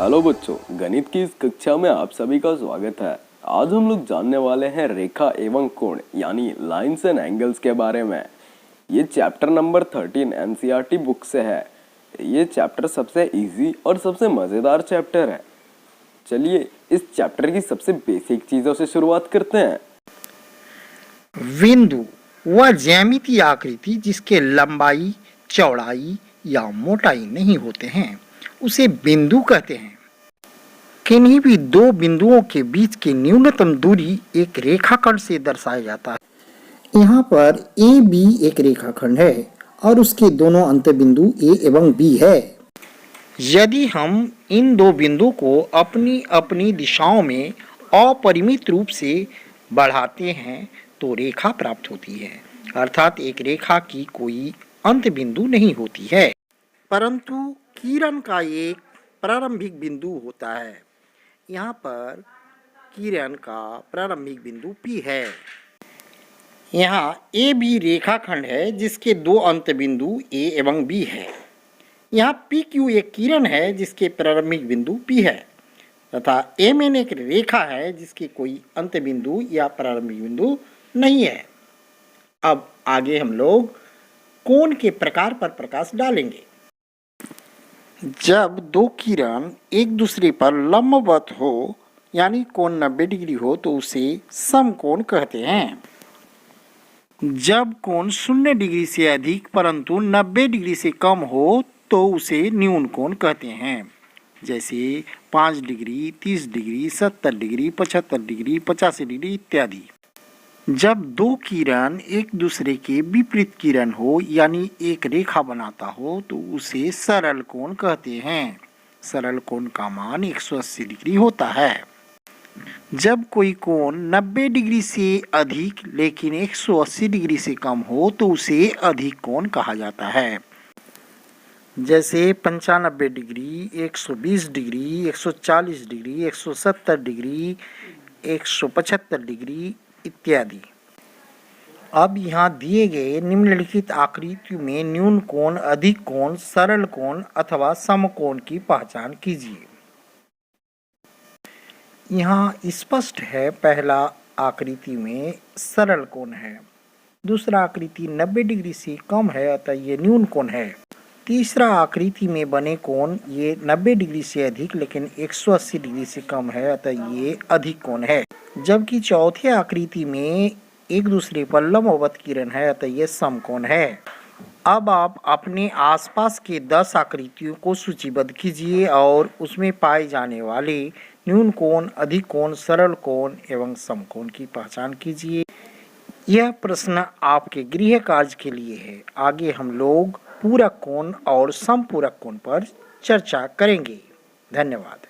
Hello बच्चों, गणित की इस कक्षा में आप सभी का स्वागत है। आज हम लोग जानने वाले हैं रेखा एवं कोण यानी लाइंस एंड एंगल्स के बारे में। ये चैप्टर नंबर 13 एनसीईआरटी बुक से है। ये चैप्टर सबसे इजी और सबसे मज़ेदार चैप्टर है। चलिए इस चैप्टर की सबसे बेसिक चीज़ों से शुरुआत करते हैं। बिंदु वह ज्यामितीय आकृति जिसके लंबाई, चौड़ाई या मोटाई नहीं होते हैं उसे बिंदु कहते हैं। किन्हीं भी दो बिंदुओं के बीच की न्यूनतम दूरी एक रेखाखंड से दर्शाया जाता है। यहाँ पर ए बी एक रेखाखंड है और उसके दोनों अंतबिंदु ए एवं बी है। यदि हम इन दो बिंदुओं को अपनी अपनी दिशाओं में अपरिमित रूप से बढ़ाते हैं तो रेखा प्राप्त होती है, अर्थात एक रेखा की कोई अंत बिंदु नहीं होती है, परंतु किरण का एक प्रारंभिक बिंदु होता है। यहाँ पर किरण का प्रारंभिक बिंदु P है। यहाँ ए बी रेखाखंड है जिसके दो अंत बिंदु A एवं B है। यहाँ PQ एक किरण है जिसके प्रारंभिक बिंदु P है तथा MN एक रेखा है जिसके कोई अंत बिंदु या प्रारंभिक बिंदु नहीं है। अब आगे हम लोग कोण के प्रकार पर प्रकाश डालेंगे। जब दो किरण एक दूसरे पर लंबवत हो यानी कोण 90 डिग्री हो तो उसे समकोण कहते हैं। जब कोण 0 डिग्री से अधिक परंतु 90 डिग्री से कम हो तो उसे न्यून कोण कहते हैं, जैसे 5 degree, 30 degree, 70 degree, 75 degree, 85 degree इत्यादि। जब दो किरण एक दूसरे के विपरीत किरण हो यानी एक रेखा बनाता हो तो उसे सरल कोण कहते हैं। सरल कोण का मान 180 डिग्री होता है। जब कोई कोण 90 डिग्री से अधिक लेकिन 180 डिग्री से कम हो तो उसे अधिक कोण कहा जाता है, जैसे 95 degree, 120 degree, 140 degree, 170 degree, 175 degree इत्यादि। अब यहाँ दिए गए निम्नलिखित आकृतियों में न्यून कोण, अधिक कोण, सरल कोण अथवा समकोण की पहचान कीजिए। यहाँ स्पष्ट है, पहला आकृति में सरल कोण है, दूसरा आकृति 90 डिग्री से कम है अतः ये न्यून कोण है, तीसरा आकृति में बने कोण ये 90 डिग्री से अधिक लेकिन 180 डिग्री से कम है अतः ये अधिक कोण है, जबकि चौथे आकृति में एक दूसरे पर लंबवत किरण है अतः ये समकोण है। अब आप अपने आसपास के 10 आकृतियों को सूचीबद्ध कीजिए और उसमें पाए जाने वाले न्यून कोण, अधिक कोण, सरल कोण एवं समकोण की पहचान कीजिए। यह प्रश्न आपके गृह कार्य के लिए है। आगे हम लोग पूरक कोण और समपूरक कोण पर चर्चा करेंगे। धन्यवाद।